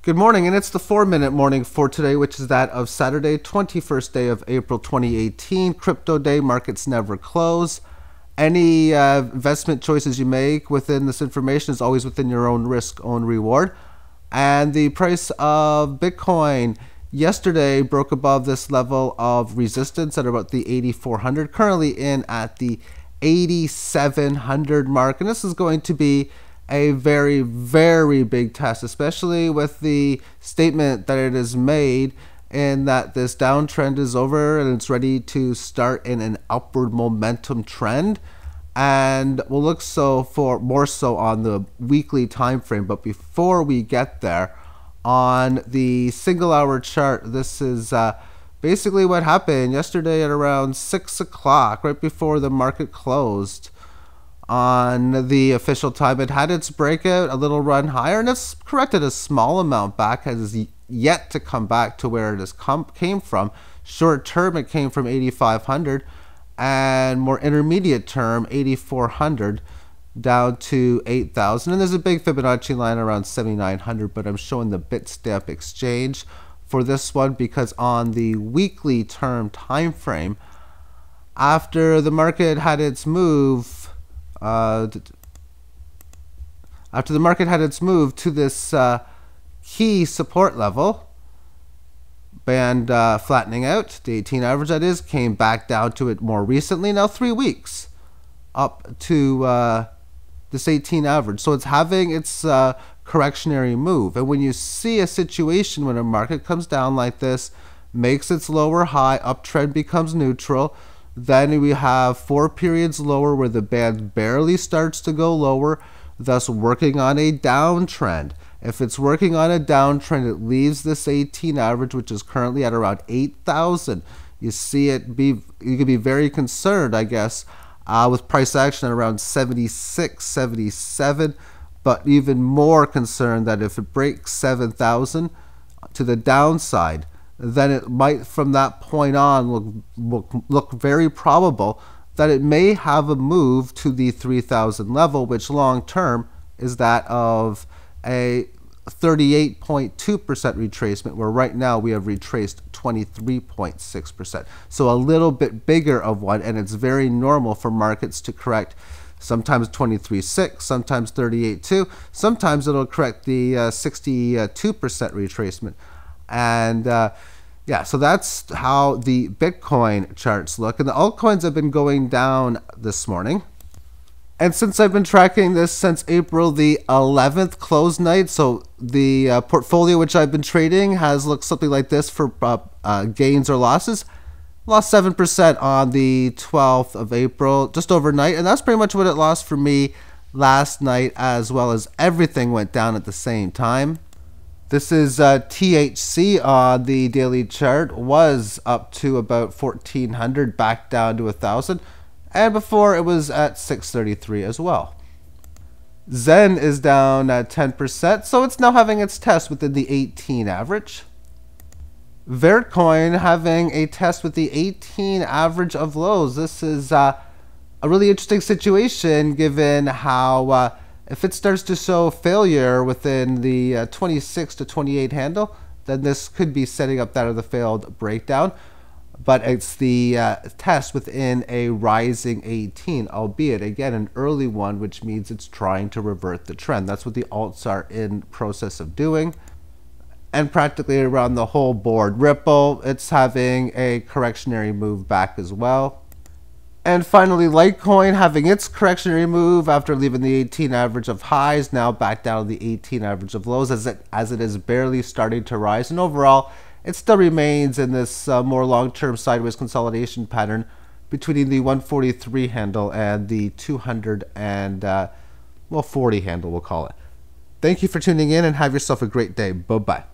Good morning, and it's the 4-minute morning for today, which is that of Saturday, 21st day of April 2018, crypto day. Markets never close. Any investment choices you make within this information is always within your own risk, own reward. And the price of Bitcoin yesterday broke above this level of resistance at about the 8,400, currently in at the 8,700 mark. And this is going to be a very, very big test, especially with the statement that it is made in that this downtrend is over and it's ready to start in an upward momentum trend. And we'll look more so on the weekly time frame. But before we get there, on the single hour chart, this is basically what happened yesterday at around 6 o'clock, right before the market closed. On the official time, it had its breakout, a little run higher, and it's corrected a small amount back, has yet to come back to where it came from. Short term, it came from 8,500, and more intermediate term, 8,400 down to 8,000. And there's a big Fibonacci line around 7,900, but I'm showing the Bitstamp exchange for this one because on the weekly term time frame, after the market had its move, to this key support level, band flattening out, the 18 average that is, came back down to it more recently, now 3 weeks, up to this 18 average. So it's having its correctionary move. And when you see a situation when a market comes down like this, makes its lower high, uptrend becomes neutral, then we have 4 periods lower where the band barely starts to go lower, thus working on a downtrend. If it's working on a downtrend, it leaves this 18 average, which is currently at around 8,000. You see it you can be very concerned, I guess, with price action at around 76, 77, but even more concerned that if it breaks 7,000 to the downside, then it might from that point on look very probable that it may have a move to the 3,000 level, which long term is that of a 38.2% retracement, where right now we have retraced 23.6%. So a little bit bigger of one, and it's very normal for markets to correct sometimes 23.6, sometimes 38.2, sometimes it'll correct the 62% retracement. And yeah, so that's how the Bitcoin charts look. And the altcoins have been going down this morning. And since I've been tracking this since April the 11th close night, so the portfolio which I've been trading has looked something like this for gains or losses. Lost 7% on the 12th of April, just overnight. And that's pretty much what it lost for me last night, as well as everything went down at the same time. This is THC on the daily chart, was up to about 1,400, back down to 1,000, and before it was at 633 as well. Zen is down at 10%, so it's now having its test within the 18 average. Vertcoin having a test with the 18 average of lows. This is a really interesting situation given how if it starts to show failure within the 26 to 28 handle, then this could be setting up that of the failed breakdown. But it's the test within a rising 18, albeit, again, an early one, which means it's trying to revert the trend. That's what the alts are in process of doing. And practically around the whole board. Ripple, it's having a correctionary move back as well. And finally, Litecoin having its correctionary move after leaving the 18 average of highs, now back down to the 18 average of lows as it is barely starting to rise. And overall, it still remains in this more long-term sideways consolidation pattern between the 143 handle and the 240 handle, we'll call it. Thank you for tuning in and have yourself a great day. Bye-bye.